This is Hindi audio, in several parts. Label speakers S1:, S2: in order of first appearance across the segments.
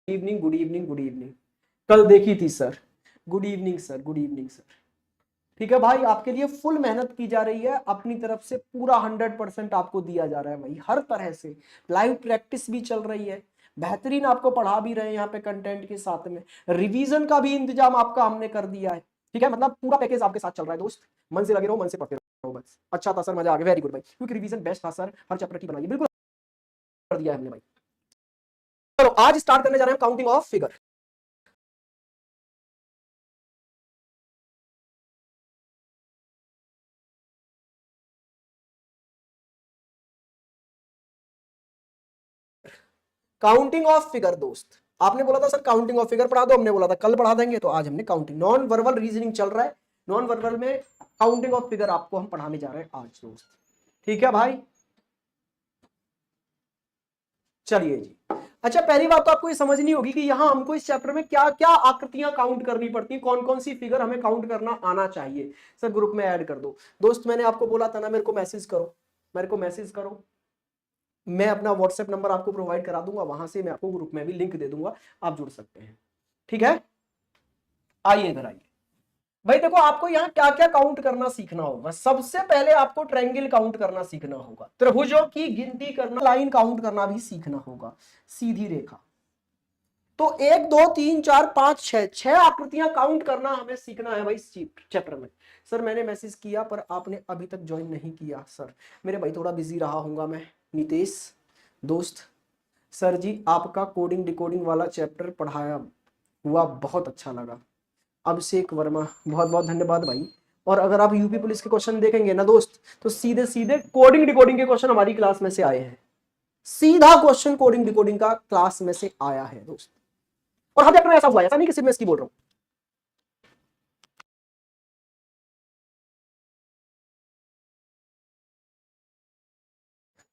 S1: Evening, good evening, good evening. कल देखी थी sir. Good evening sir, good evening sir. ठीक है भाई, आपके लिए फुल मेहनत की जा रही है, अपनी तरफ से पूरा 100% आपको दिया जा रहा है भाई, हर तरह से। लाइव प्रैक्टिस भी चल रही है, बेहतरीन आपको पढ़ा भी रहे हैं यहाँ पे कंटेंट के साथ में। रिवीजन का भी इंतजाम आपका हमने कर दिया है। ठीक है, मतलब पूरा पैकेज आपके साथ चल रहा है दोस्त। मन से लगे रहो, मन से पढ़ते रहो बस। अच्छा था सर, मजा आ गया, वेरी गुड भाई, क्योंकि रिवीजन बेस्ट था सर, हर चैप्टर की बनाई बिल्कुल कर दिया है हमने भाई। चलो आज स्टार्ट करने जा रहे हैं counting of figure. Counting of figure दोस्त, आपने बोला था सर काउंटिंग ऑफ फिगर पढ़ा दो, हमने बोला था कल पढ़ा देंगे, तो आज हमने काउंटिंग नॉन वर्बल रीजनिंग चल रहा है, नॉन वर्बल में काउंटिंग ऑफ फिगर आपको हम पढ़ाने जा रहे हैं आज दोस्त। ठीक है भाई, चलिए जी। अच्छा, पहली बात तो आपको ये समझनी होगी कि यहां हमको इस चैप्टर में क्या क्या आकृतियां काउंट करनी पड़ती हैं, कौन कौन सी फिगर हमें काउंट करना आना चाहिए। सर ग्रुप में ऐड कर दो दोस्त, मैंने आपको बोला था ना, मेरे को मैसेज करो, मेरे को मैसेज करो, मैं अपना व्हाट्सएप नंबर आपको प्रोवाइड करा दूंगा, वहां से मैं आपको ग्रुप में भी लिंक दे दूंगा, आप जुड़ सकते हैं। ठीक है, आइए इधर आइए भाई। देखो आपको यहाँ क्या क्या काउंट करना सीखना होगा। सबसे पहले आपको ट्रायंगल काउंट करना सीखना होगा, त्रिभुजों की गिनती करना, लाइन काउंट करना भी सीखना होगा, सीधी रेखा। तो 1 2 3 4 5 6, 6 आकृतियां काउंट करना हमें सीखना है भाई इस चैप्टर में। सर मैंने मैसेज किया पर आपने अभी तक ज्वाइन नहीं किया। सर मेरे भाई थोड़ा बिजी रहा हूंगा मैं। नितेश दोस्त, सर जी आपका कोडिंग डिकोडिंग वाला चैप्टर पढ़ाया हुआ बहुत अच्छा लगा। अभिषेक वर्मा, बहुत बहुत धन्यवाद भाई। और अगर आप यूपी पुलिस के क्वेश्चन देखेंगे ना दोस्त, तो सीधे सीधे कोडिंग डिकोडिंग के क्वेश्चन हमारी क्लास में से आए हैं। सीधा क्वेश्चन कोडिंग डिकोडिंग का क्लास में से आया है दोस्त। और हर चैप्टर में ऐसा हुआ है, ऐसा नहीं कि सिर्फ मैं इसकी बोल रहा हूं।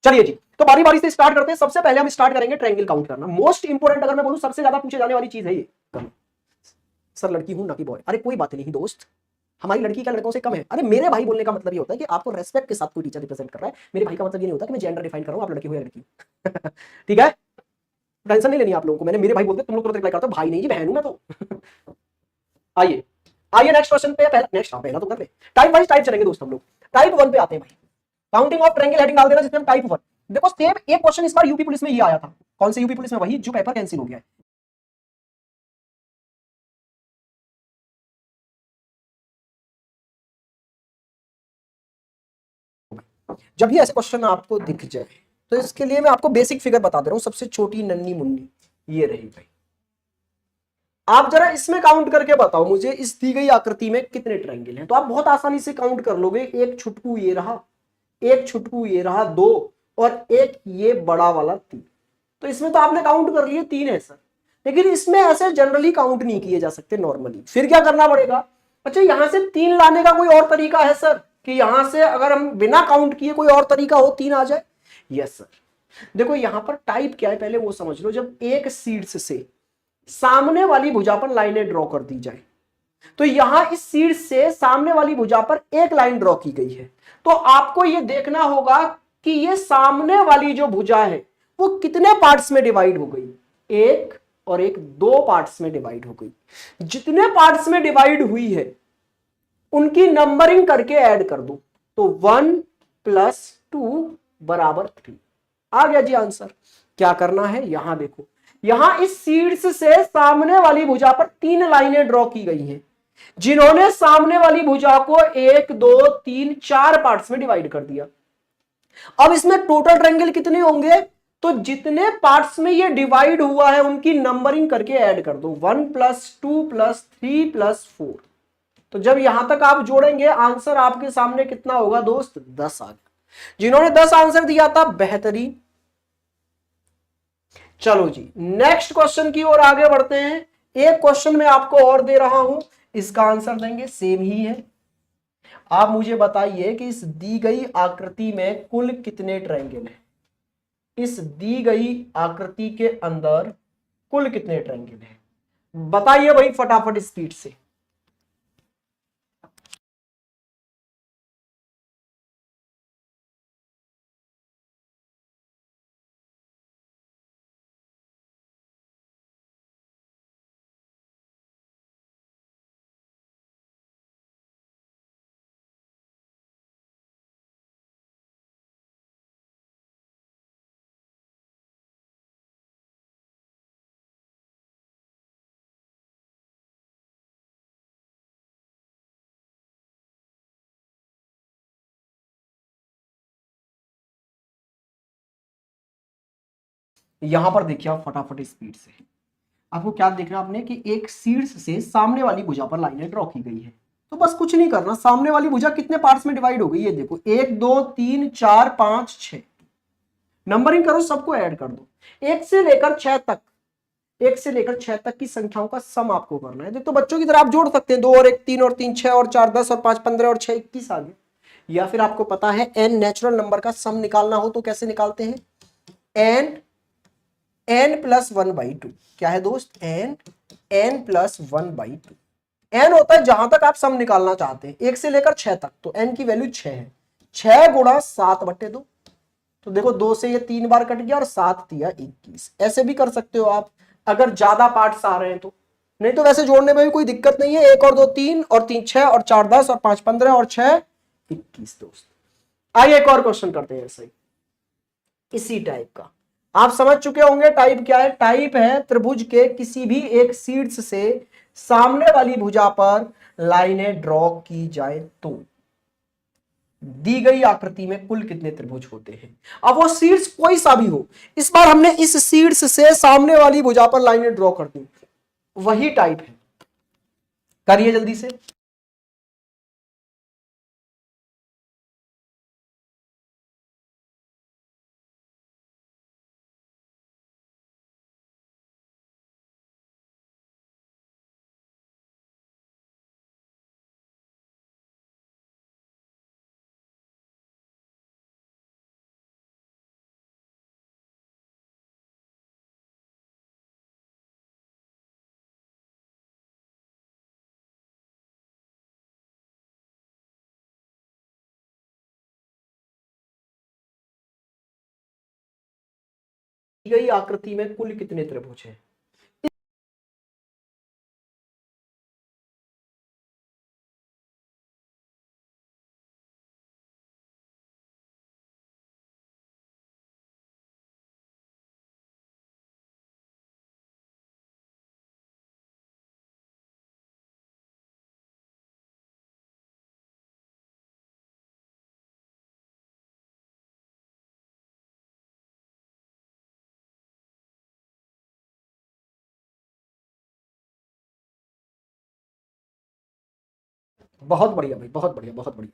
S1: चलिए जी, तो बारी बारी से स्टार्ट करते हैं। सबसे पहले हम स्टार्ट करेंगे ट्रायंगल काउंट करना। मोस्ट इंपोर्टेंट, अगर मैं बोलूं सबसे ज्यादा पूछे जाने वाली चीज है ये। सर लड़की हूं ना कि बॉय, अरे कोई बात नहीं दोस्त, हमारी लड़की क्या लड़कों से कम है। अरे मेरे भाई बोलने का मतलब ये होता है कि आपको रेस्पेक्ट के साथ कोई टीचर रिप्रेजेंट कर रहा है। मेरे भाई का मतलब ये नहीं होता कि मैं जेंडर डिफाइन कर रहा हूं, आप लड़की हो या लड़की। ठीक है, टेंशन नहीं लेनी आप लोगों को, मैंने मेरे भाई बोलते तुम लोग तुरंत रिप्लाई करते हो, भाई नहीं जी बहन हूं मैं तो। आइए आइए नेक्स्ट क्वेश्चन पे, पहला नेक्स्ट, पहला तो कर ले। टाइप वाइज टाइप चलेंगे दोस्त हम लोग। टाइप 1 पे आते हैं भाई। काउंटिंग ऑफ ट्रायंगल हेडिंग डाल देना जिसमें हम टाइप 1। देखो सेम एक क्वेश्चन इस बार यूपी पुलिस में ये आया था। कौन से यूपी पुलिस में? वही जो पेपर कैंसिल हो गया है। जब भी ऐसे क्वेश्चन आपको दिख जाए, तो इसके लिए मैं आपको बेसिक फिगर बता दे रहा हूं। सबसे छोटी नन्ही मुन्नी ये रही भाई। आप जरा इसमें काउंट करके बताओ मुझे, इस दी गई आकृति में कितने ट्रायंगल हैं। तो आप बहुत आसानी से काउंट कर लोगे। एक छुटकू ये रहा, एक छुटकू ये रहा, 2, और एक ये बड़ा वाला 3। तो इसमें तो आपने काउंट कर लिए 3 है सर। लेकिन इसमें ऐसे जनरली काउंट नहीं किए जा सकते नॉर्मली। फिर क्या करना पड़ेगा? अच्छा, यहां से 3 लाने का कोई और तरीका है सर? कि यहां से अगर हम बिना काउंट किए कोई और तरीका हो 3 आ जाए? Yes sir. देखो यहां पर टाइप क्या है पहले वो समझ लो। जब एक शीर्ष से सामने वाली भुजा पर लाइनें ड्रॉ कर दी जाए, तो यहां इस शीर्ष से सामने वाली भुजा पर एक लाइन ड्रॉ की गई है। तो आपको यह देखना होगा कि यह सामने वाली जो भुजा है वो कितने पार्ट्स में डिवाइड हो गई। एक और एक, 2 पार्ट्स में डिवाइड हो गई। जितने पार्ट्स में डिवाइड हुई है उनकी नंबरिंग करके ऐड कर दो, तो 1 + 2 = 3। आ गया जी आंसर। क्या करना है, यहां देखो, यहां इस शीर्ष से सामने वाली भुजा पर 3 लाइनें ड्रॉ की गई हैं, जिन्होंने सामने वाली भुजा को 1 2 3 4 पार्ट्स में डिवाइड कर दिया। अब इसमें टोटल ट्रायंगल कितने होंगे? तो जितने पार्ट्स में ये डिवाइड हुआ है उनकी नंबरिंग करके ऐड कर दो, 1 + 2 + 3 + 4। तो जब यहां तक आप जोड़ेंगे आंसर आपके सामने कितना होगा दोस्त? 10 आ गया। जिन्होंने 10 आंसर दिया था बेहतरीन। चलो जी नेक्स्ट क्वेश्चन की ओर आगे बढ़ते हैं। एक क्वेश्चन मैं आपको और दे रहा हूं, इसका आंसर देंगे सेम ही है। आप मुझे बताइए कि इस दी गई आकृति में कुल कितने ट्रायंगल हैं। इस दी गई आकृति के अंदर कुल कितने ट्रायंगल हैं? बताइए भाई फटाफट स्पीड से। यहां पर देखिए आप फटाफट स्पीड से, आपको क्या देखना आपने कि एक शीर्ष से सामने वाली भुजा पर लाइनें ड्रॉ की गई है। तो बस कुछ नहीं करना, सामने वाली भुजा कितने पार्ट्स में डिवाइड हो गई ये देखो, 1 2 3 4 5 6, नंबरिंग करो, सबको ऐड कर दो, 1 से लेकर 6 तक, 1 से लेकर 6 तक की संख्याओं का सम आपको करना है। तो बच्चों की तरह आप जोड़ सकते हैं, 2 और 1 3 और 3 6 और 4 10 और 5 15 और 6 21 आ गए। या फिर आपको पता है n नेचुरल नंबर का सम निकालना हो तो कैसे निकालते हैं, n प्लस 1/2, क्या है दोस्त, n प्लस 1/2। n होता है जहां तक आप सम निकालना चाहते हैं, 1 से लेकर 6 तक, तो n की वैल्यू 6 है, 6 गुणा 7/2। तो देखो 2 से ये 3 बार कट गया और 7 दिया 21। ऐसे भी कर सकते हो आप अगर ज्यादा पार्ट्स आ रहे हैं तो, नहीं तो वैसे जोड़ने में भी कोई दिक्कत नहीं है। 1 और 2 3 और 3 6 और 4 10 और 5 15 और 6 21 दोस्त। आइए एक और क्वेश्चन करते हैं ऐसे ही इसी टाइप का। आप समझ चुके होंगे टाइप क्या है, टाइप है त्रिभुज के किसी भी एक शीर्ष से सामने वाली भुजा पर लाइनें ड्रॉ की जाए तो दी गई आकृति में कुल कितने त्रिभुज होते हैं। अब वो शीर्ष कोई सा भी हो, इस बार हमने इस शीर्ष से सामने वाली भुजा पर लाइनें ड्रॉ कर दी, वही टाइप है, करिए जल्दी से। दी गई आकृति में कुल कितने त्रिभुज हैं। बहुत बढ़िया भाई, बहुत बढ़िया, बहुत बढ़िया,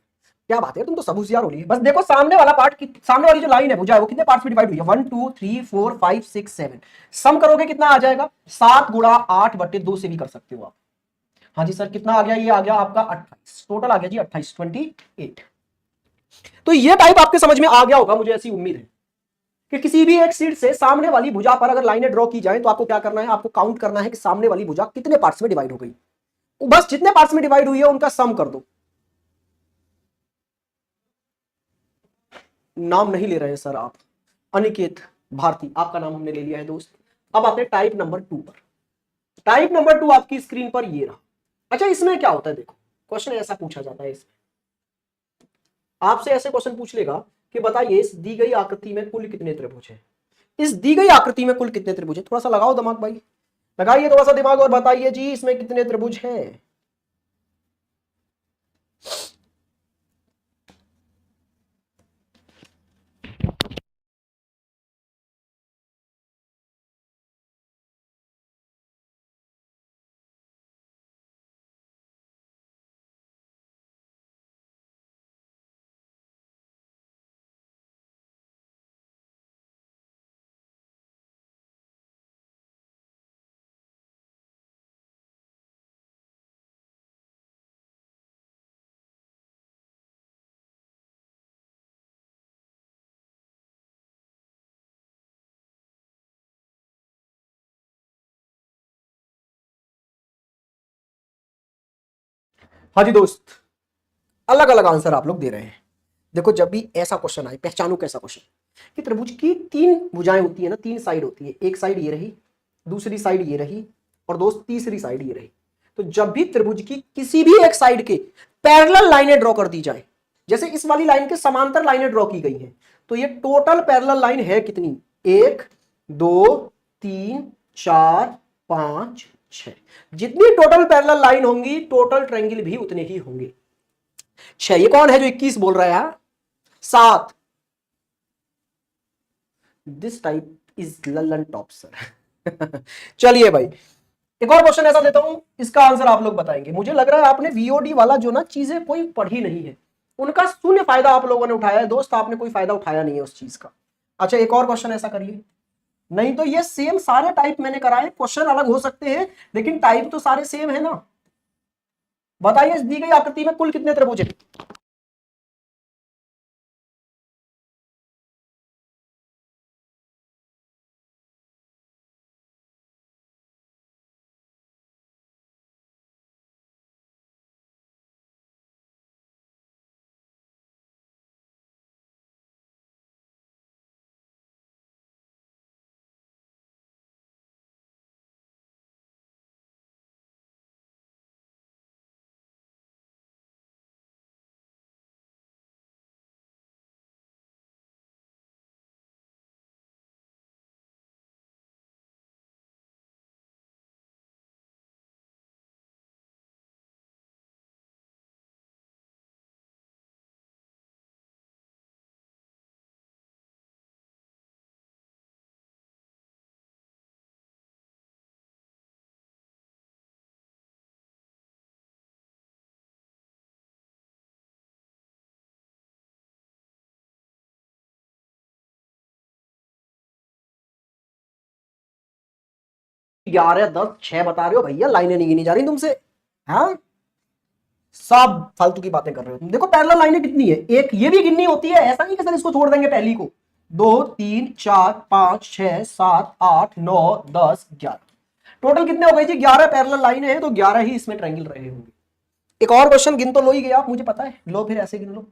S1: क्या बात है, तुम तो सब होशियार हो रही है। बस देखो सामने वाला पार्ट, सामने वाली जो लाइन है भुजा है वो कितने पार्ट्स में डिवाइड हुई है, 1 2 3 4 5 6 7। सम करोगे कितना आ जाएगा, 7 गुणा 8/2 से भी कर सकते हो आप। हाँ जी सर कितना आ गया, ये आ गया आपका 28, टोटल आ गया जी 28 28। तो ये टाइप आपके समझ में आ गया होगा, मुझे ऐसी उम्मीद है कि किसी भी एक शीट से सामने वाली भुजा पर अगर लाइनें ड्रॉ की जाए तो आपको क्या करना है, आपको काउंट करना है कि सामने वाली भुजा कितने पार्ट्स में डिवाइड हो गई, बस जितने पार्ट्स में डिवाइड हुई है उनका सम कर दो। नाम नहीं ले रहे हैं सर आप, अनिकेत भारती आपका नाम हमने ले लिया है दोस्त। अब आते हैं टाइप नंबर 2 पर। टाइप नंबर 2 आपकी स्क्रीन पर ये रहा। अच्छा इसमें क्या होता है, देखो क्वेश्चन ऐसा पूछा जाता है, इसमें आपसे ऐसे क्वेश्चन पूछ लेगा कि बताइए इस दी गई आकृति में कुल कितने त्रिभुज हैं। इस दी गई आकृति में कुल कितने त्रिभुज हैं, थोड़ा सा लगाओ दिमाग भाई, लगाइए थोड़ा सा दिमाग और बताइए जी इसमें कितने त्रिभुज हैं। हाँ जी दोस्त, अलग अलग आंसर आप लोग दे रहे हैं। देखो जब भी ऐसा क्वेश्चन आए पहचानो कैसा क्वेश्चन, कि त्रिभुज की 3 भुजाएं होती है ना, 3 साइड होती है, एक साइड ये रही, दूसरी साइड ये रही, और दोस्त तीसरी साइड ये रही। तो जब भी त्रिभुज की किसी भी एक साइड के पैरेलल लाइनें ड्रॉ कर दी जाए, जैसे इस वाली लाइन के समांतर लाइनें ड्रॉ की गई हैं, तो ये टोटल पैरेलल लाइन है कितनी, 1 2 3 4 5 6। जितनी टोटल पैरेलल लाइन होंगी टोटल ट्रायंगल भी उतने ही होंगे। 6, ये कौन है जो 21 बोल रहा है, 7, this type is Lalan top sir. चलिए भाई, एक और क्वेश्चन ऐसा देता हूं, इसका आंसर आप लोग बताएंगे। मुझे लग रहा है आपने वीओडी वाला जो ना चीजें कोई पढ़ी नहीं है, उनका शून्य फायदा आप लोगों ने उठाया है दोस्त, आपने कोई फायदा उठाया नहीं है उस चीज का। अच्छा एक और क्वेश्चन ऐसा करिए, नहीं तो ये सेम सारे टाइप मैंने कराए, क्वेश्चन अलग हो सकते हैं लेकिन टाइप तो सारे सेम है ना। बताइए दी गई आकृति में कुल कितने त्रिभुज हैं? ग्यारह, 10, 6 बता रहे हो भैया, लाइनें नहीं गिनी जा रही तुमसे। हाँ सब फालतू की बातें कर रहे हो तुम। देखो पैरेलल लाइनें कितनी है, एक ये भी गिननी होती है, ऐसा नहीं कि सर इसको छोड़ देंगे पहली को। 2 3 4 5 6 7 8 9 10 11, टोटल कितने हो गए जी? 11 पैरेलल लाइन है, तो 11 ही इसमें ट्रायंगल रहे होंगे। एक और क्वेश्चन गिन तो लो ही गया आप, मुझे पता है, लो फिर ऐसे गिन लो।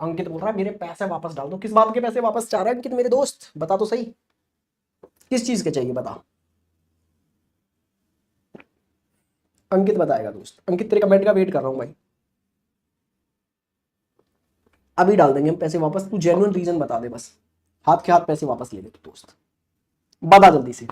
S1: अंकित बोल रहा है मेरे पैसे वापस डाल दो। किस बात के पैसे वापस चाह रहा है अंकित मेरे दोस्त, बता तो सही, किस चीज के चाहिए बता। अंकित बताएगा दोस्त, अंकित तेरे कमेंट का वेट कर रहा हूं भाई। अभी डाल देंगे हम पैसे वापस, तू जेन्युइन रीजन बता दे बस, हाथ के हाथ पैसे वापस ले ले तू दोस्त, बता जल्दी से।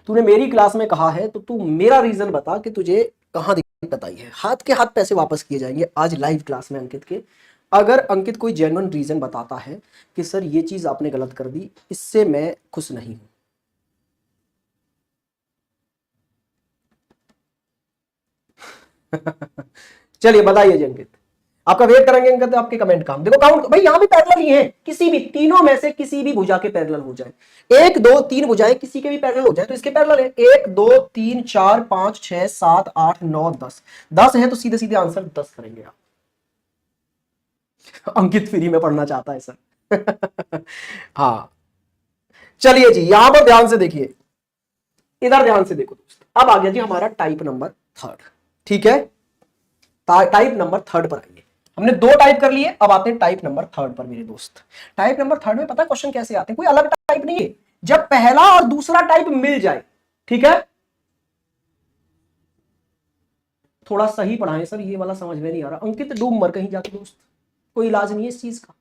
S1: तूने मेरी क्लास में कहा है तो तू मेरा रीजन बता कि तुझे कहां दिक्कत आई है। हाथ के हाथ पैसे वापस किए जाएंगे आज लाइव क्लास में अंकित के, अगर अंकित कोई जेन्युइन रीजन बताता है कि सर ये चीज आपने गलत कर दी, इससे मैं खुश नहीं हूं। चलिए बताइए जी अंकित, आपका वेट करेंगे अंकित आपके कमेंट का। देखो काउंट भाई, यहां भी पैरेलल ही है, किसी भी तीनों में से किसी भी भुजा के पैरेलल हो जाए, 1 2 3 भुजाएं किसी के भी पैरेलल हो जाए तो इसके पैरेलल है। 1 2 3 4 5 6 7 8 9 10, 10 है तो सीधे सीधे आंसर 10 करेंगे आप। अंकित फ्री में पढ़ना चाहता है सर। हाँ चलिए जी, यहां पर ध्यान से देखिए, इधर ध्यान से देखो दोस्त, अब आ गया जी हमारा टाइप नंबर 3, ठीक है। टाइप नंबर 3 पर आइए, हमने 2 टाइप कर लिए, अब आते हैं टाइप नंबर 3 पर मेरे दोस्त। टाइप नंबर 3 में पता है क्वेश्चन कैसे आते हैं, कोई अलग टाइप नहीं है, जब पहला और दूसरा टाइप मिल जाए, ठीक है। थोड़ा सही पढ़ाएं सर, ये वाला समझ में नहीं आ रहा। अंकित डूब मर कहीं जाके दोस्त, कोई इलाज नहीं है इस चीज का।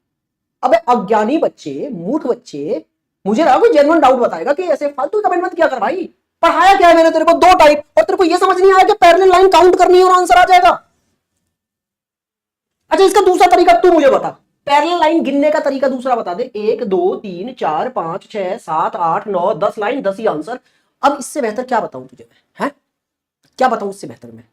S1: अबे अज्ञानी बच्चे, मूर्ख बच्चे, मुझे लगा कोई जेन्युइन डाउट बताएगा कि ऐसे फालतू कमेंट मत किया कर भाई। पढ़ाया क्या है मैंने तेरे को, 2 टाइप, और तेरे को ये समझ नहीं आया कि पैरेलल लाइन काउंट करनी है और आंसर आ जाएगा। अच्छा इसका दूसरा तरीका तू मुझे बता, पैरेलल लाइन गिनने का तरीका दूसरा बता दे। 1 2 3 4 5 6 7 8 9 10 लाइन, 10 ही आंसर। अब इससे बेहतर क्या बताऊं तुझे मैं, है क्या बताऊं इससे बेहतर मैं?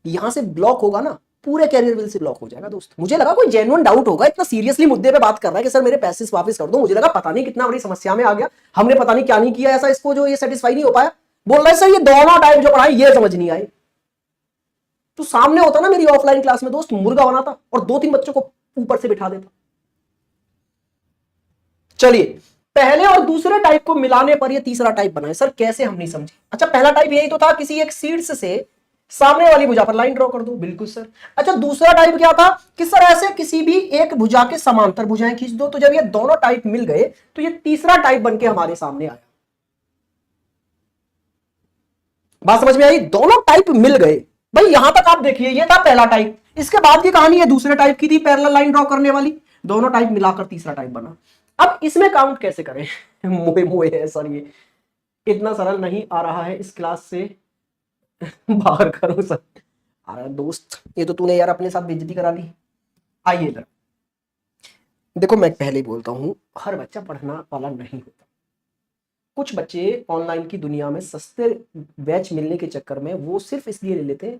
S1: यहां से ब्लॉक होगा ना, पूरे कैरियर बिल से ब्लॉक हो जाएगा दोस्त। मुझे लगा कोई जेन्युइन डाउट होगा, इतना सीरियसली मुद्दे पे बात कर रहा है कि सर मेरे पैसे वापस कर दो। मुझे लगा पता नहीं कितना बड़ी समस्या में आ गया, हमने पता नहीं क्या नहीं किया ऐसा इसको जो ये सेटिस्फाई नहीं हो पाया। बोल रहा है सर ये दोनों टाइप जो पढ़ाई ये समझ नहीं आए। तो सामने होता ना मेरी ऑफलाइन क्लास में दोस्त, मुर्गा बनाता और 2-3 बच्चों को ऊपर से बिठा देता। चलिए पहले और दूसरे टाइप को मिलाने पर ये तीसरा टाइप बना है सर, कैसे हम नहीं समझे। अच्छा पहला टाइप यही तो था, किसी एक शीर्ष से सामने वाली भुजा पर लाइन ड्रॉ कर दो, बिल्कुल सर। अच्छा दूसरा टाइप क्या था कि सर ऐसे किसी भी एक भुजा के समांतर भुजाएं खींच दो। तो जब ये दोनों टाइप मिल गए तो ये तीसरा टाइप बनके हमारे सामने आया। बात समझ में आई, दोनों टाइप मिल गए भाई। यहां तक आप देखिए ये था पहला टाइप, इसके बाद की कहानी है दूसरे टाइप की थी, पैरेलल लाइन ड्रॉ करने वाली, दोनों टाइप मिलाकर तीसरा टाइप बना। अब इसमें काउंट कैसे करें? मोए मोए है सर, ये इतना सरल नहीं आ रहा है, इस क्लास से बाहर करो सर। अरे दोस्त, ये तो तूने यार अपने साथ बेइज्जती करा ली। आइए इधर देखो, मैं पहले ही बोलता हूं, हर बच्चा पढ़ना वाला नहीं होता। कुछ बच्चे ऑनलाइन की दुनिया में सस्ते बैच मिलने के चक्कर में वो सिर्फ इसलिए ले लेते हैं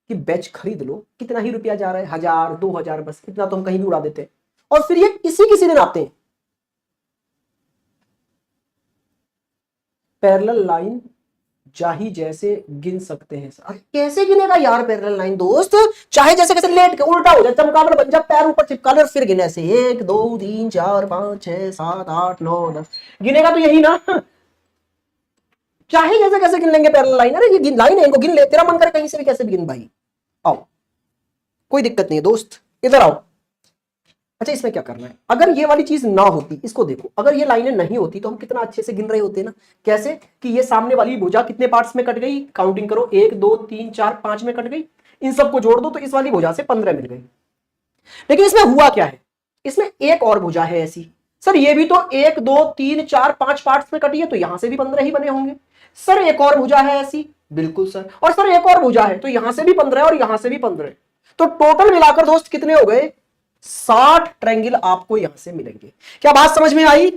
S1: कि बैच खरीद लो, कितना ही रुपया जा रहा है, 1000 2000, बस इतना तो हम कहीं भी उड़ा देते हैं, और फिर ये किसी दिन आते हैं। पैरेलल लाइन चाहे जैसे गिन सकते हैं सर। कैसे गिनेगा यार पैरेलल लाइन दोस्त? चाहे जैसे कैसे लेट के उल्टा हो जाए, चमकादड़ बन जाए, पैर ऊपर चिपका ले और फिर गिने ऐसे 1 2 3 4 5 6 7 8 9 10। गिनेगा तो यही ना, चाहे जैसे कैसे गिन लेंगे पैरेलल लाइन। अरे ये गिन लाइन है, इनको गिन ले, तेरा मन करे कहीं से भी कैसे भी गिन भाई। आओ, कोई दिक्कत नहीं है दोस्त, इधर आओ। अच्छा, इसमें क्या करना है, अगर ये वाली चीज ना होती, इसको देखो, अगर ये लाइनें नहीं होती तो हम कितना अच्छे से गिन रहे होते ना। कैसे कि ये सामने वाली भुजा कितने पार्ट्स में कट गई, काउंटिंग करो, 1 2 3 4 5 में कट गई, इन सबको जोड़ दो तो इस वाली भुजा से 15 मिल गई। लेकिन इसमें हुआ क्या है, इसमें एक और भुजा है ऐसी। सर ये भी तो 1 2 3 4 5 पार्ट्स में कटी है, तो यहां से भी 15 ही बने होंगे। सर एक और भुजा है ऐसी, बिल्कुल सर, और सर एक और भुजा है, तो यहां से भी 15 और यहां से भी 15, तो टोटल मिलाकर दोस्त कितने हो गए, 60 ट्रायंगल आपको यहां से मिलेंगे। क्या बात समझ में आई?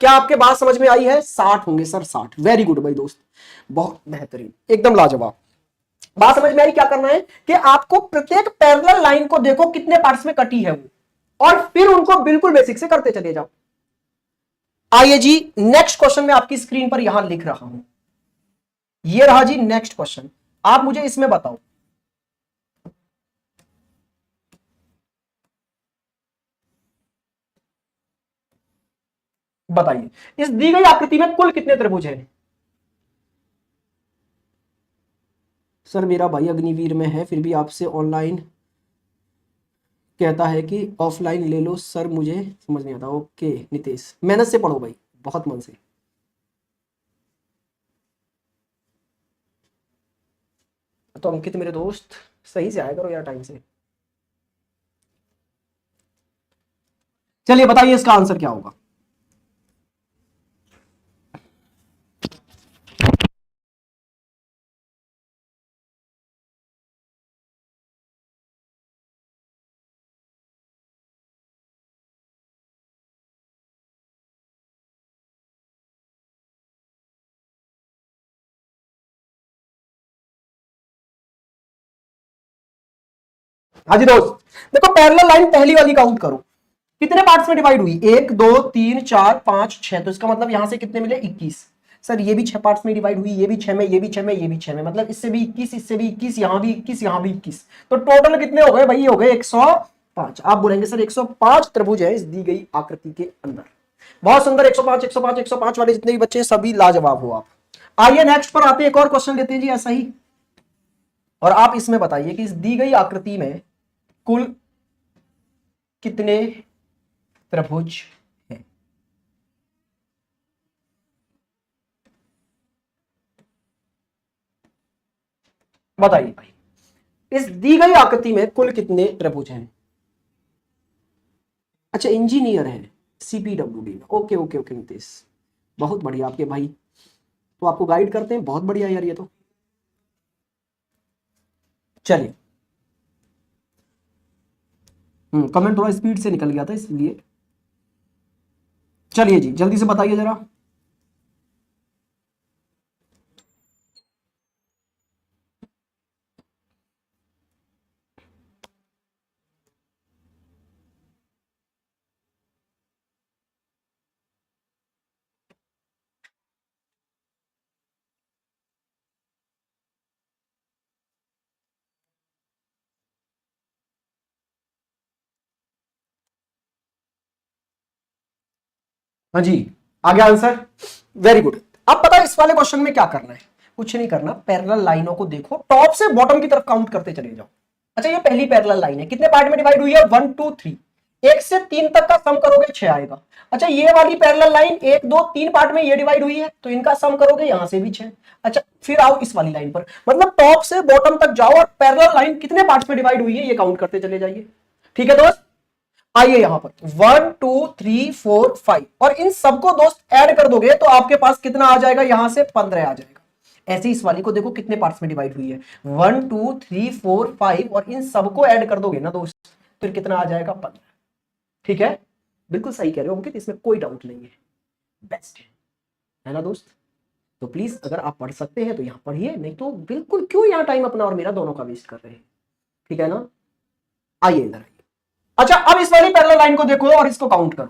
S1: क्या आपके बात समझ में आई है? 60 होंगे सर, 60। वेरी गुड भाई दोस्त, बहुत बेहतरीन, एकदम लाजवाब। बात समझ में आई? क्या करना है कि आपको प्रत्येक पैरेलल लाइन को देखो कितने पार्ट्स में कटी है वो, और फिर उनको बिल्कुल बेसिक से करते चले जाओ। आइए जी, नेक्स्ट क्वेश्चन मैं आपकी स्क्रीन पर यहां लिख रहा हूं, ये रहा जी नेक्स्ट क्वेश्चन। आप मुझे इसमें बताओ, बताइए इस दी गई आकृति में कुल कितने त्रिभुज हैं? सर मेरा भाई अग्निवीर में है, फिर भी आपसे ऑनलाइन कहता है कि ऑफलाइन ले लो सर, मुझे समझ नहीं आता। ओके नितेश, मेहनत से पढ़ो भाई, बहुत मन से। तो अंकित मेरे दोस्त, सही से आया करो यार, टाइम से। चलिए बताइए इसका आंसर क्या होगा। हाँ जी दोस्त, देखो पैरेलल लाइन पहली वाली काउंट करो, कितने पार्ट्स में डिवाइड हुई, 1 2 3 4 5 6, तो इसका मतलब यहां से कितने मिले, 21। सर ये भी 6 पार्ट्स में डिवाइड हुई, ये भी 6 में, ये भी 6 में, ये भी 6 में, मतलब इससे भी 21, इससे भी 21, यहां भी 21, यहां भी 21, तो टोटल कितने हो गए भाई, हो गए 105। आप बोलेंगे सर 105 त्रिभुज है इस दी गई आकृति के अंदर। बहुत सुंदर, 105 105 105 वाले जितने भी बच्चे सभी लाजवाब हो आप। आइए नेक्स्ट पर आते हैं, एक और क्वेश्चन लेते हैं जी ऐसा ही, और आप इसमें बताइए कि इस दी गई आकृति में कुल कितने त्रिभुज हैं? बताइए भाई, इस दी गई आकृति में कुल कितने त्रिभुज हैं? अच्छा इंजीनियर है, सीपीडब्ल्यूडी में, ओके ओके ओके नितेश, बहुत बढ़िया आपके भाई, तो आपको गाइड करते हैं, बहुत बढ़िया यार ये तो। चलिए, कमेंट थोड़ा स्पीड से निकल गया था इसलिए। चलिए जी जल्दी से बताइए जरा। हाँ जी, आ गया आंसर, वेरी गुड। अब पता है इस वाले क्वेश्चन में क्या करना है, कुछ नहीं करना, पैरेलल लाइनों को देखो, टॉप से बॉटम की तरफ काउंट करते चले जाओ। अच्छा ये पहली पैरेलल लाइन है, कितने पार्ट में डिवाइड हुई है, 1 2 3, 1 से 3 तक का सम करोगे 6 आएगा। अच्छा ये वाली पैरेलल लाइन 1 2 3 पार्ट में ये डिवाइड हुई है, तो इनका सम करोगे यहां से भी 6। अच्छा फिर आओ इस वाली लाइन पर, मतलब टॉप से बॉटम तक जाओ और पैरेलल लाइन कितने पार्ट्स में डिवाइड हुई है ये काउंट करते चले जाइए। ठीक है दोस्त, आइए यहां पर 1 2 3 4 5 और इन सबको दोस्त ऐड कर दोगे तो आपके पास कितना आ जाएगा, यहां से 15 आ जाएगा। ऐसे इस वाली को देखो कितने पार्ट्स में डिवाइड हुई है, 1 2 3 4 5 और इन सबको ऐड कर दोगे ना दोस्त, फिर कितना आ जाएगा, 15। ठीक है, बिल्कुल सही कह रहे हो अंकित, इसमें कोई डाउट नहीं है, बेस्ट है ना दोस्त। तो प्लीज अगर आप पढ़ सकते हैं तो यहां पढ़िए, नहीं तो बिल्कुल क्यों यहां टाइम अपना और मेरा दोनों का वेस्ट कर रहे हैं। ठीक है ना, आइए इधर आइए। अच्छा, अब इस वाली पैरेलल लाइन को देखो और इसको काउंट करो,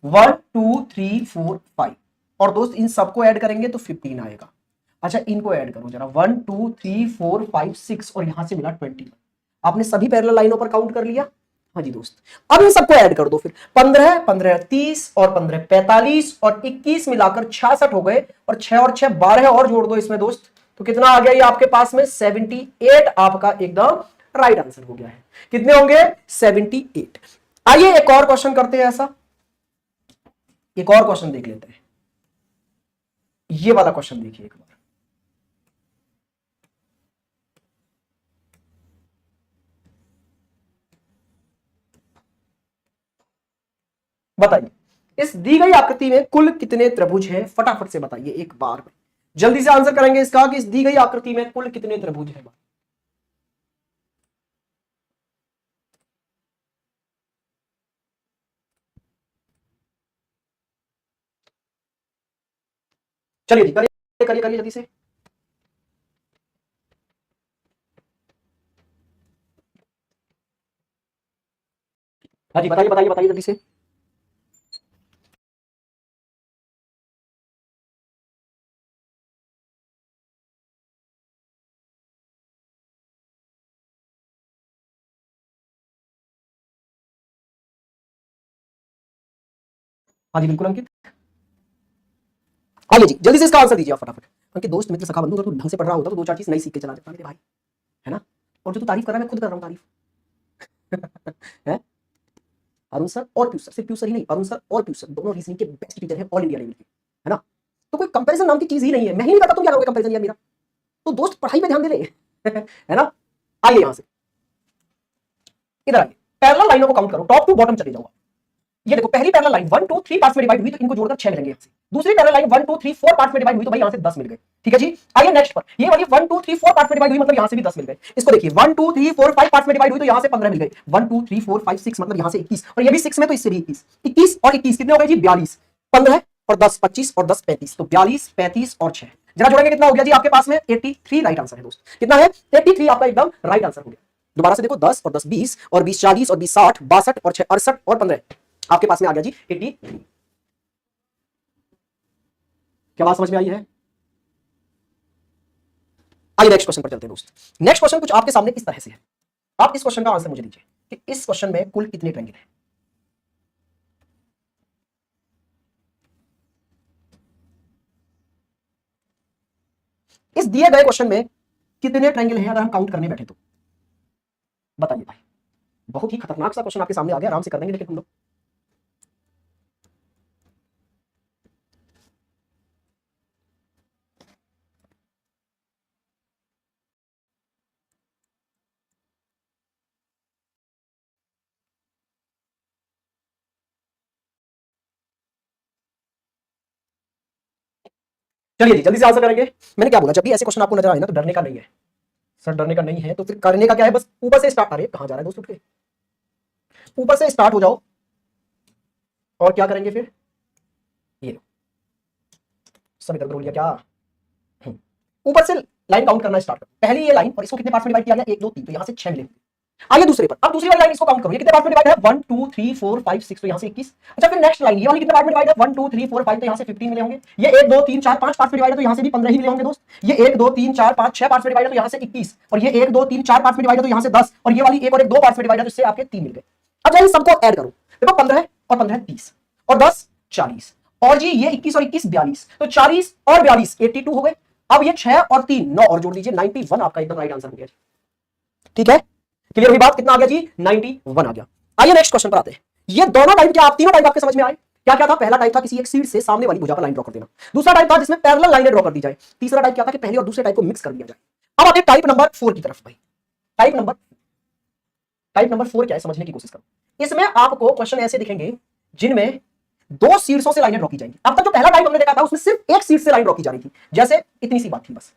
S1: 1 2 3 4 5 और दोस्त इन सबको ऐड करेंगे तो 15 आएगा। अच्छा, इनको ऐड करो जरा, 1 2 3 4 5 6 और यहां से मिला 21। आपने सभी पैरेलल लाइनों पर काउंट कर लिया। हाँ जी दोस्त, अब इन सबको ऐड कर दो फिर, 15 15 30 और 15 45 और 21 मिलाकर 66 हो गए और 6 और 6 12 और जोड़ दो इसमें दोस्त, तो कितना आ गया ये आपके पास में, 78 आपका एकदम राइट आंसर हो गया है। कितने होंगे, 78। आइए एक और क्वेश्चन करते हैं, ऐसा एक और क्वेश्चन देख लेते हैं। ये वाला क्वेश्चन देखिए एक बार, बताइए इस दी गई आकृति में कुल कितने त्रिभुज हैं, फटाफट से बताइए एक बार में, जल्दी से आंसर करेंगे इसका कि इस दी गई आकृति में कुल कितने त्रिभुज हैं। चलिए जी, करिए करिए करिए जल्दी से। हाँ जी, बताइए बताइए बताइए जल्दी से। हाँ जी बिल्कुल अंकित, आइए जी जल्दी से इसका आंसर दीजिए आप फटाफट। अंकित दोस्त मित्र सखा बंधु, अगर तू ढंग से पढ़ रहा होता तो दो चार चीज नई सीख के चला जाता मेरे भाई, है ना। और जो तू तारीफ कर रहा है मैं खुद कर रहा हूँ तारीफ है। अरुण सर और पीयूष सर, सिर्फ पीयूष सर ही नहीं, अरुण सर और पीयूष सर दोनों रीजनिंग के बेस्ट टीचर हैं ऑल इंडिया लेवल के, है ना। तो कोई कंपैरिजन नाम की चीज ही नहीं है, मैं ही नहीं करता, तुम क्या करोगे कंपैरिजन यार मेरा। तो दोस्त पढ़ाई पे ध्यान दे ले है ना। आइए यहां से इधर आइए, पैरेलल लाइनों को काउंट करो, टॉप टू बॉटम चले जाओ। ये देखो पहली पैरेलल लाइन 1 2 3 पार्ट्स में डिवाइड हुई तो इनको जोड़कर 6 मिलेंगे यहां से। दूसरी पैरेलल लाइन 1 2 3 4 पार्ट्स में डिवाइड हुई तो भाई यहां से 10 मिल गए। ठीक है जी, आइए नेक्स्ट पर, ये वाली 1 2 3 4 पार्ट्स में डिवाइड हुई मतलब यहां से भी 10 मिल गए। इसको देखिए 1 2 3 4 5 पार्ट्स में डिवाइड हुई तो यहां से 15 मिल गए, 1 2 3 4 5 6 मतलब यहां से 21 और ये भी 6 में तो इससे भी 21, 21 और 21 कितने हो गए जी, 42, 15 और 10 25 और 10 35, तो 42 35 और 6 जरा जोड़ेंगे कितना हो गया जी आपके पास में 83 राइट आंसर है दोस्त। कितना है 83 आपका एकदम राइट आंसर हो गया। दोबारा से देखो 10 और 10 20 और 20 40 और 20 60 62 और 6 68 और 15 आपके पास में आ गया जी 83। क्या बात समझ में आई है। आइए नेक्स्ट क्वेश्चन पर चलते हैं दोस्त। नेक्स्ट क्वेश्चन कुछ आपके सामने इस तरह से है, आप इस क्वेश्चन का आंसर मुझे दीजिए कि इस क्वेश्चन में कुल कितने ट्रायंगल हैं। इस दिए गए क्वेश्चन में कितने ट्रायंगल हैं अगर हम काउंट करने बैठे तो बताइए भाई। बहुत ही खतरनाक सा क्वेश्चन आपके सामने आ गया, आराम से कर देंगे लेकिन हम लोग। चलिए जी जल्दी से आंसर करेंगे। मैंने क्या बोला, जब भी ऐसे क्वेश्चन आपको नजर आए ना तो डरने का नहीं है सर, डरने का नहीं है तो फिर करने का क्या है, बस ऊपर से स्टार्ट। अरे कहां जा रहा है दोस्त, उठ के ऊपर से स्टार्ट हो जाओ और क्या करेंगे फिर, ये लो सब इधर बोल लिया क्या, ऊपर से लाइन काउंट करना स्टार्ट करो। पहली ये लाइन और इसको कितने पार्ट्स में डिवाइड किया गया, 1 2 3, तो यहां से 6 मिले। आइए दूसरे पर, अब दूसरी वाली लाइन इसको काउंट करो, ये कितने पार्ट में डिवाइड है 1 2 3 4 5 6, तो यहां से 21। अच्छा फिर नेक्स्ट लाइन ये वाली कितने पार्ट में डिवाइड है 1 2 3 4 5, तो यहां से 15 मिले होंगे। ये 1 2 3 4 5 पार्ट में डिवाइड है तो यहां से भी 15 ही मिले होंगे दोस्त। ये 1 2 3 4 5 6 पार्ट में डिवाइड है तो यहां से 21 और ये 1 2 3 4 पार्ट में डिवाइड है तो यहां से 10 और ये वाली 1 और 1 2 पार्ट में डिवाइड है तो इससे आपके 3 मिल गए। अब इन सबको ऐड करो, देखो 15 और 15 30 और 10 40 और जी ये 21 और 21 42, तो 40 और 42 82 हो गए। अब ये 6 और 3 9 और जोड़ दीजिए 91 आपका एकदम राइट आंसर हो गया। ठीक है, क्लियर हुई बात, कितना आ गया जी 91 आ गया। आइए नेक्स्ट क्वेश्चन पर आते हैं। ये दोनों टाइप क्या, आप तीनों टाइप आपके समझ में आए। क्या क्या था, पहला टाइप था किसी एक शीट से सामने वाली भुजा पर लाइन ड्रॉ कर देना, दूसरा टाइप था जिसमें पैरेलल लाइनें ड्रॉ कर दी जाए, तीसरा टाइप क्या था कि पहले और दूसरे टाइप को मिक्स कर दिया जाए। अब आते हैं टाइप नंबर 4 की तरफ भाई। टाइप नंबर टाइप नंबर 4 क्या है समझने की कोशिश करो। इसमें आपको क्वेश्चन ऐसे दिखेंगे जिनमें दो शीर्षों से लाइनें ड्रॉ की जाएंगी। अब तक जो पहला टाइप हमने देखा था उसमें सिर्फ एक शीर्ष से लाइन ड्रॉ की जा रही थी, जैसे इतनी सी बात थी बस।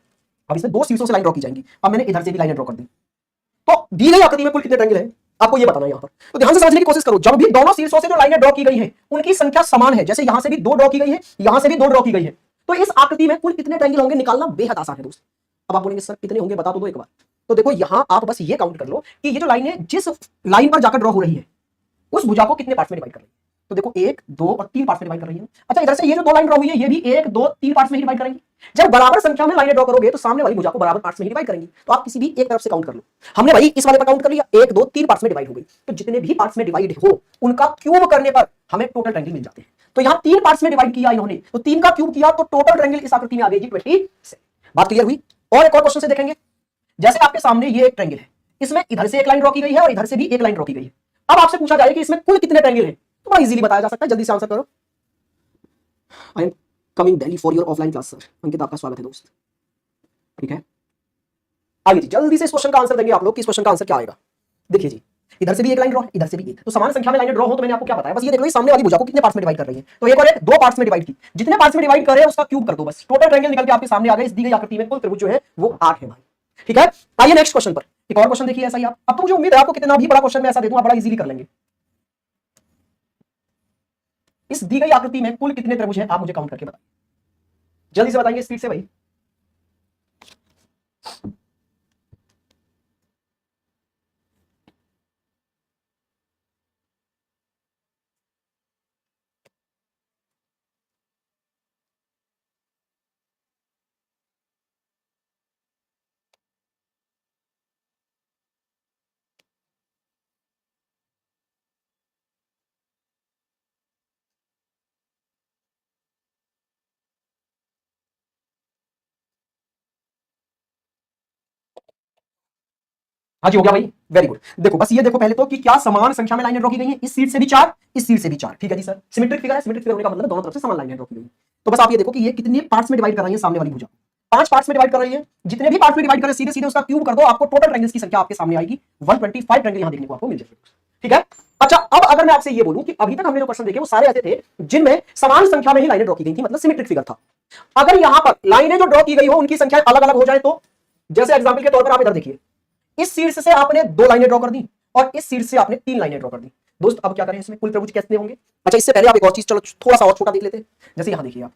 S1: अब इसमें दो शीर्षों से लाइन ड्रॉ की जाएंगी। अब मैंने इधर से भी लाइनें ड्रॉ कर दी। तो दी गई आकृति में कुल कितने ट्रायंगल है आपको ये बताना है यहाँ पर। तो ध्यान से समझने की कोशिश करो, जब भी दोनों शीर्षों से जो लाइनें ड्रॉ की गई हैं उनकी संख्या समान है, जैसे यहां से भी 2 ड्रॉ की गई है, यहां से भी 2 ड्रॉ की गई है, तो इस आकृति में कुल कितने ट्रायंगल होंगे निकालना बेहद आसान है दोस्त। अब आप बोलेंगे सर कितने होंगे बता दो एक बार। तो देखो यहां आप बस ये काउंट कर लो कि ये जो लाइनें जिस लाइन पर जाकर ड्रॉ हो रही है उस भुजा को कितने पार्ट्स में डिवाइड कर रही है। तो देखो 1 2 और 3 पार्ट्स में डिवाइड कर रही है। अच्छा इधर से ये जो 2 लाइन ड्रॉ हुई है ये भी 1 2 3 पार्ट्स में डिवाइड करेंगे। जब बराबर संख्या में लाइनें ड्रॉ करोगे तो सामने वाली भुजा को बराबर पार्ट्स में डिवाइड करेंगी। तो आप किसी भी एक तरफ से काउंट कर लो। हमने भाई इस वाले पर काउंट कर लिया, 1 2 3 पार्ट्स में डिवाइड हो गई। तो जितने भी पार्ट्स में डिवाइड हो उनका क्यूब करने पर हमें टोटल ट्रायंगल मिल जाते हैं। तो यहां 3 पार्ट्स में डिवाइड किया इन्होंने, तो 3 का क्यूब किया तो टोटल ट्रायंगल इस आकृति में आ गई 27। बात क्लियर हुई। और एक और क्वेश्चन से देखेंगे, जैसे आपके सामने ये एक ट्रायंगल है, इसमें इधर से एक लाइन ड्रॉ की गई है और इधर से भी एक लाइन ड्रॉ की गई है। अब आपसे पूछा जाए कि इसमें कुल कितने ट्रायंगल हैं, तो बड़ा इजीली बताया जा सकता है। जल्दी से आंसर करो। I am coming Delhi for your offline class sir. Ankit आपका स्वागत है दोस्त। ठीक है आइए जी जल्दी से इस क्वेश्चन का आंसर देंगे आप लोग कि इस क्वेश्चन का आंसर क्या आएगा। देखिए जी इधर से भी एक लाइन ड्रॉ है, इधर से भी एक, तो समान संख्या में लाइनें ड्रॉ हो तो मैंने आपको क्या बताया, बस ये देख लो सामने वाली भुजा को कितने पार्ट्स में डिवाइड कर रही है। तो एक और एक 2 पार्ट्स में डिवाइड की, जितने पार्ट्स में डिवाइड करे उसका क्यूब कर दो, बस टोटल ट्रायंगल निकल के आपके सामने आ गए। इस दी गई आकृति में कुल त्रिभुज जो है वो 8 है भाई। ठीक है आइए नेक्स्ट क्वेश्चन पर। एक और क्वेश्चन देखिए ऐसा ही आप। अब तो मुझे उम्मीद है आपको कितना भी बड़ा क्वेश्चन मैं ऐसा दे दूं आप बड़ा इजीली कर लेंगे। इस दी गई आकृति में कुल कितने त्रिभुज हैं आप मुझे काउंट करके बताइए, जल्दी से बताएंगे स्पीड से भाई। हाँ जी हो गया भाई, वेरी गुड। देखो बस ये देखो पहले तो कि क्या समान संख्या में लाइनें ड्रॉ की गई हैं, इस सीट से भी 4 इस सीट से भी 4। ठीक है जी सर, सिमेट्रिक फिगर है। सिमेट्रिक फिगर होने का मतलब दोनों तरफ से समान लाइनें ड्रॉ की गई। तो बस आप ये देखो कि ये कितने पार्ट्स में डिवाइड कर रही है सामने वाली भुजा, 5 पार्ट्स में डिवाइड कर रही है। जितने भी पार्ट्स में डिवाइड करे सीधे सीधे उसका क्यूब कर दो, आपको टोटल ट्रायंगल्स की संख्या आपके सामने आएगी 125 ट्रायंगल यहां देखने को आपको मिल जाएगी। ठीक है अच्छा अब अगर मैं आपसे ये बोलूं कि अभी तक हमने जो क्वेश्चन देखे वो सारे ऐसे थे जिनमें समान संख्या में ही लाइनें ड्रॉ की गई थी, मतलब सिमेट्रिक फिगर था। अगर यहां पर लाइनें जो ड्रॉ की गई हो उनकी संख्या अलग अलग हो जाए तो, जैसे एग्जांपल के तौर पर आप इधर देखिए, इस शीर्ष से आपने 2 लाइनें ड्रॉ कर दी और इस शीर्ष से आपने 3 लाइनें ड्रॉ कर दी। दोस्त अब क्या करें इसमें कुल त्रिभुज कितने होंगे। अच्छा इससे पहले आप एक और चीज चलो थोड़ा सा और छोटा देख लेते हैं। जैसे यहां देखिए आप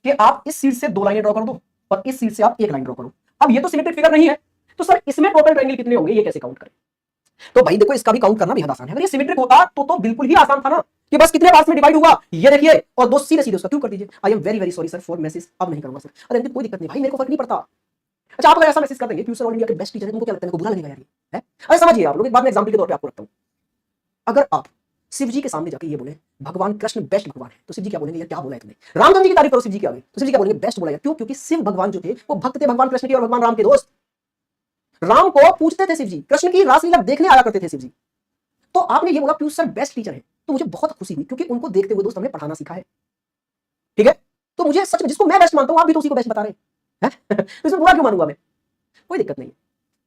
S1: कि आप इस शीर्ष से 2 लाइनें ड्रॉ कर दो और इस शीर्ष से आप 1 लाइन ड्रॉ करो। अब ये तो सिमेट्रिक फिगर नहीं है, तो सर इसमें टोटल ट्रायंगल कितने होंगे ये कैसे काउंट करें। तो भाई देखो इसका भी काउंट करना बेहद आसान है। अगर ये सिमेट्रिक होता तो बिल्कुल ही आसान था ना कि बस कितने पार्ट्स में डिवाइड हुआ ये देखिए और 2 सीधे सीधे उसका क्यों कर दीजिए। I am very very sorry sir for message, अब नहीं करूंगा सर। अरे कोई दिक्कत नहीं भाई, मेरे को फर्क नहीं पड़ता। अच्छा आप अगर ऐसा मैसेज कर देंगे फ्यूचर ऑल इंडिया के बेस्ट टीचर है, तुमको क्या लगता है बुरा लगेगा यार ये है। अरे समझिए आप लोग, एक बात मैं एग्जांपल के तौर पे आपको रखता हूं। अगर आप शिव जी के सामने जाके ये बोले भगवान कृष्ण बेस्ट भगवान है, तो शिव जी क्या बोलेंगे यार क्या बोला है तुमने। रामचंद्र जी की तारीफ करो शिव जी के आगे, तो शिव जी क्या बोलेंगे बेस्ट बोला यार। क्यों, क्योंकि शिव भगवान जो थे वो भक्त थे भगवान कृष्ण के और भगवान राम के दोस्त। राम को पूछते थे शिव जी, कृष्ण की रासलीला देखने आया करते थे शिव जी। तो आपने ये बोला कि सर बेस्ट टीचर है, तो मुझे बहुत खुशी हुई क्योंकि उनको देखते हुए दोस्त हमने पढ़ाना सीखा है। ठीक है तो मुझे सच में जिसको मैं बेस्ट मानता हूं आप भी तो उसी को बेस्ट बता रहे हैं तो इसमें बुरा क्यों मानूंगा मैं, कोई दिक्कत नहीं है।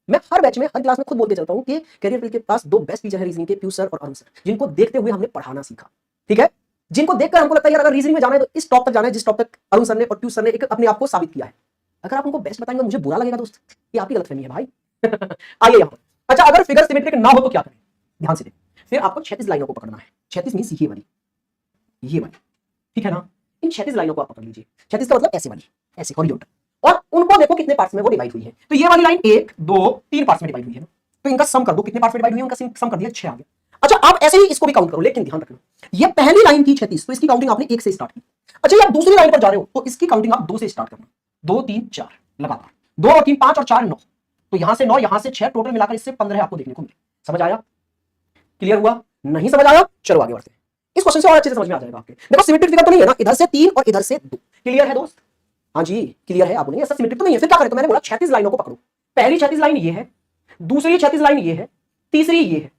S1: मैं हर बैच में हर क्लास में खुद बोलते चलता हूं कि करियर फील्ड के पास 2 बेस्ट टीचर है रीजनिंग के, पीयूष सर और अरुण सर, जिनको देखते हुए हमने पढ़ाना सीखा। ठीक है जिनको देखकर हमको लगता है यार अगर रीजनिंग में जाना है तो इस टॉप तक जाना है जिस टॉप तक अरुण सर ने और पीयूष सर ने एक अपने आप को साबित किया है। अगर आप उनको बेस्ट बताएंगे मुझे बुरा लगेगा दोस्त, ये आपकी गलतफहमी है भाई आइए यहाँ पर। अच्छा अगर फिगर सिमेट्रिक ना हो तो क्या करें, ध्यान से देखें। फिर आपको 36 लाइनों को पकड़ना है। 36 मींस ये वाली, ये वाली, ठीक है ना। इन 36 लाइनों को आप पकड़ लीजिए। 36 का मतलब ऐसे वाली, ऐसे हॉरिजॉन्टल, और उनको देखो कितने पार्ट्स में वो डिवाइड हुई है। तो ये वाली लाइन 1 2 3 पार्ट्स में डिवाइड हुई है ना, तो इनका सम कर दो कितने पार्ट्स में डिवाइड हुई है, उनका सम कर दिया 6 आ गया। अच्छा आप ऐसे ही इसको भी काउंट करो, लेकिन ध्यान रखना ये पहली लाइन थी 36, तो इसकी काउंटिंग आपने 1 से स्टार्ट की। अच्छा ये आप दूसरी लाइन पर जा रहे हो तो इसकी काउंटिंग आप 2 से स्टार्ट करना, 2 3 4 लगातार, 2 और 3 5 और 4 9, तो यहां से 9 यहां से 6, टोटल मिलाकर इससे 15 आपको देखने को मिले। समझ आया, क्लियर हुआ, नहीं समझ आया चलो आगे बढ़ते हैं। इस क्वेश्चन से और अच्छे से समझ में आ जाएगा आपके। देखो सिमेट्रिक फिगर तो नहीं है ना, इधर से 3 और इधर से 2, क्लियर है दोस्त। हाँ जी क्लियर है, आप बोलेंगे ऐसा सिमेट्रिक तो नहीं है, फिर क्या करें। तो मैंने बोला 36 लाइनों को पकड़ो, पहली 36 लाइन ये है, दूसरी 36 लाइन ये है, तीसरी ये है,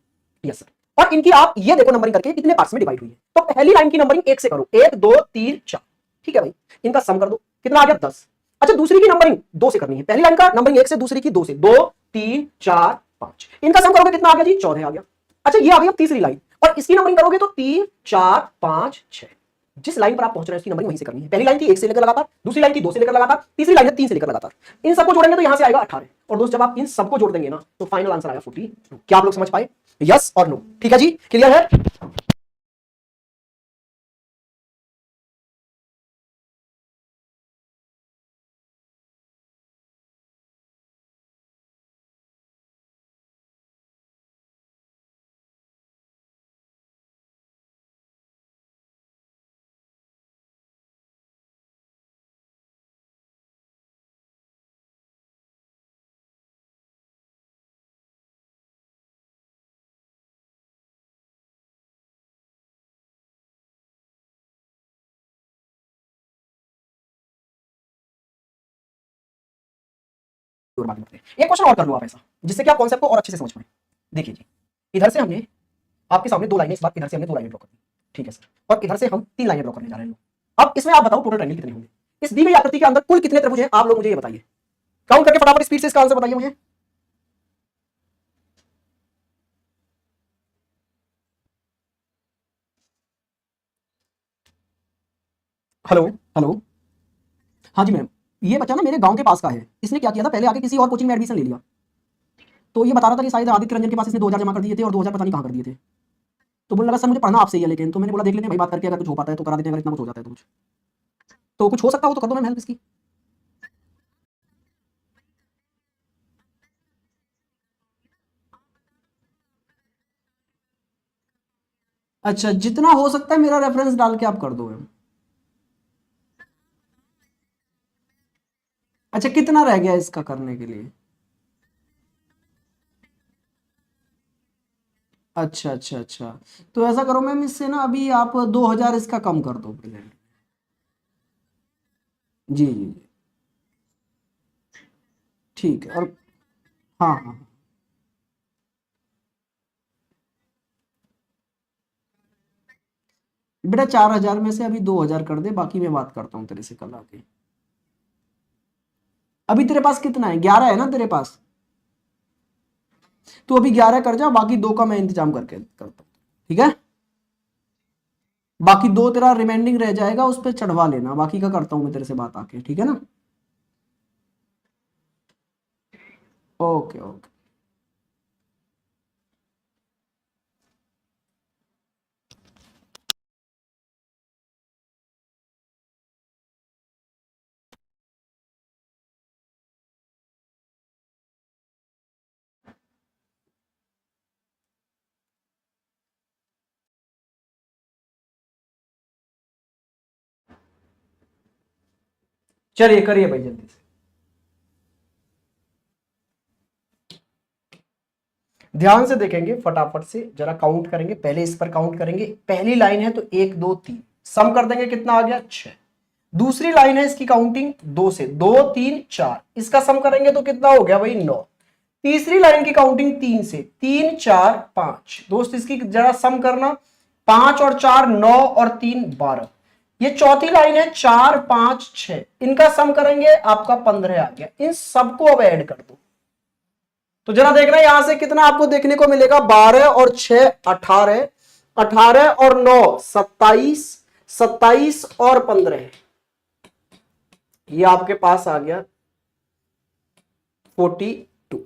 S1: यस सर, और इनकी आप ये देखो नंबरिंग करके कितने पार्ट्स में डिवाइड हुई है। तो पहली लाइन की नंबरिंग 1 से करो, 1 2 3 4, ठीक है भाई, इनका सम कर दो कितना आ गया 10। अच्छा दूसरी की नंबरिंग 2 से करनी है, पहली लाइन का नंबरिंग 1 से, दूसरी की 2 से, 2 3 4 5। इनका सम करोगे कितना आ गया जी? 14 आ गया। अच्छा ये आ गई अब तीसरी लाइन, और इसकी नंबरिंग करोगे तो 3 4 5 6। जिस लाइन पर आप पहुंच रहे हैं उसकी नंबरिंग वहीं से करनी है। पहली लाइन थी 1 से लेकर लगातार, दूसरी लाइन थी 2 से लेकर लगातार, तीसरी लाइन है 3 से लेकर लगातार। इन सबको जोड़ेंगे तो यहां से आएगा 18। और दोस्त जब आप इन सबको जोड़ देंगे ना तो फाइनल आंसर आएगा 42। क्या आप लोग समझ पाए? यस और नो? ठीक है जी, क्लियर है? एक क्वेश्चन और कर लो आप ऐसा, जिससे कि आप कॉन्सेप्ट को और अच्छे से समझ पाए। देखिए जी, इधर से हमने आपके सामने 2 लाइनें, इस बार इधर से हमने 2 लाइनें ड्रॉ कर दी, ठीक है सर, और इधर से हम 3 लाइनें ड्रॉ करने जा रहे हैं। अब इसमें आप बताओ टोटल ट्रायंगल कितने होंगे? इस दी गई आकृति के अंदर कुल कितने त्रिभुज हैं? आप लोग मुझे ये बताइए, काउंट करके फटाफट स्पीड से इसका आंसर बताइए मुझे। Hello hello. हाँ जी मैम, ये बच्चा ना मेरे गांव के पास का है। इसने क्या किया था, पहले आके किसी और कोचिंग में एडमिशन ले लिया, तो ये बता रहा था कि शायद आदित्य रंजन के पास इसने 2000 जमा कर दिए थे और 2000 पता नहीं कहाँ कर दिए थे। तो बोलने लगा सर मुझे पढ़ना आपसे ही है, लेकिन तो मैंने बोला देख लेते हैं भाई, बात करके अगर कुछ हो पाता है तो करा देते हैं, अगर इतना कुछ हो जाता है तो कुछ हो सकता हो तो कर दो मैम हेल्प इसकी। अच्छा, जितना हो सकता है मेरा रेफरेंस डाल के आप कर दो मैम। अच्छा, कितना रह गया इसका करने के लिए? अच्छा अच्छा अच्छा, तो ऐसा करो मैम, इससे ना अभी आप 2000 इसका कम कर दो प्रेजेंट। जी जी जी, ठीक है। और हाँ हाँ हाँ। बेटा 4000 में से अभी 2000 कर दे, बाकी मैं बात करता हूँ तेरे से कल आके। अभी तेरे पास कितना है? 11 है ना तेरे पास? तो अभी 11 कर जा, बाकी 2 का मैं इंतजाम करके करता हूँ, ठीक है? बाकी 2 तेरा रिमाइंडिंग रह जाएगा, उस पर चढ़वा लेना, बाकी का करता हूँ मैं तेरे से बात आके, ठीक है ना? Okay okay. चलिए करिए भाई जल्दी से। ध्यान से देखेंगे, फटाफट से जरा काउंट करेंगे। पहले इस पर काउंट करेंगे। पहली लाइन है तो 1 2 3 सम कर देंगे, कितना आ गया? 6। दूसरी लाइन है इसकी काउंटिंग 2 से, 2 3 4, इसका सम करेंगे तो कितना हो गया भाई? 9। तीसरी लाइन की काउंटिंग 3 से, 3 4 5, दोस्त इसकी जरा सम करना, 5 और 4 9 और 3 12। ये चौथी लाइन है 4 5 6, इनका सम करेंगे आपका 15 आ गया। इन सबको अब ऐड कर दो, तो जरा देखना यहां से कितना आपको देखने को मिलेगा। 12 और 6 18, 18 और 9 27, 27 और 15, ये आपके पास आ गया 42।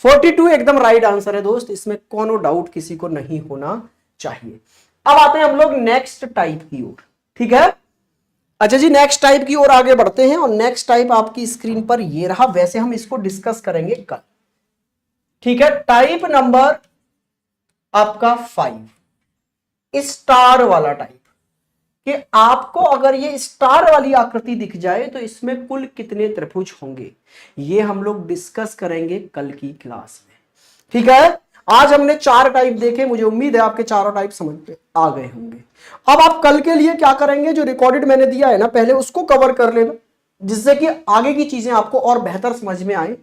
S1: 42 एकदम राइट आंसर है दोस्त, इसमें कोनो डाउट किसी को नहीं होना चाहिए। अब आते हैं हम लोग नेक्स्ट टाइप की ओर, ठीक है? अच्छा जी, नेक्स्ट टाइप की ओर आगे बढ़ते हैं, और नेक्स्ट टाइप आपकी स्क्रीन पर ये रहा। वैसे हम इसको डिस्कस करेंगे कल, ठीक है? टाइप नंबर आपका 5, स्टार वाला टाइप, कि आपको अगर ये स्टार वाली आकृति दिख जाए तो इसमें कुल कितने त्रिभुज होंगे, ये हम लोग डिस्कस करेंगे कल की क्लास में, ठीक है? आज हमने 4 टाइप देखे, मुझे उम्मीद है आपके चारों टाइप समझ में आ गए होंगे। अब आप कल के लिए क्या करेंगे, जो रिकॉर्डेड मैंने दिया है ना, पहले उसको कवर कर लेना, जिससे कि आगे की चीजें आपको और बेहतर समझ में आए।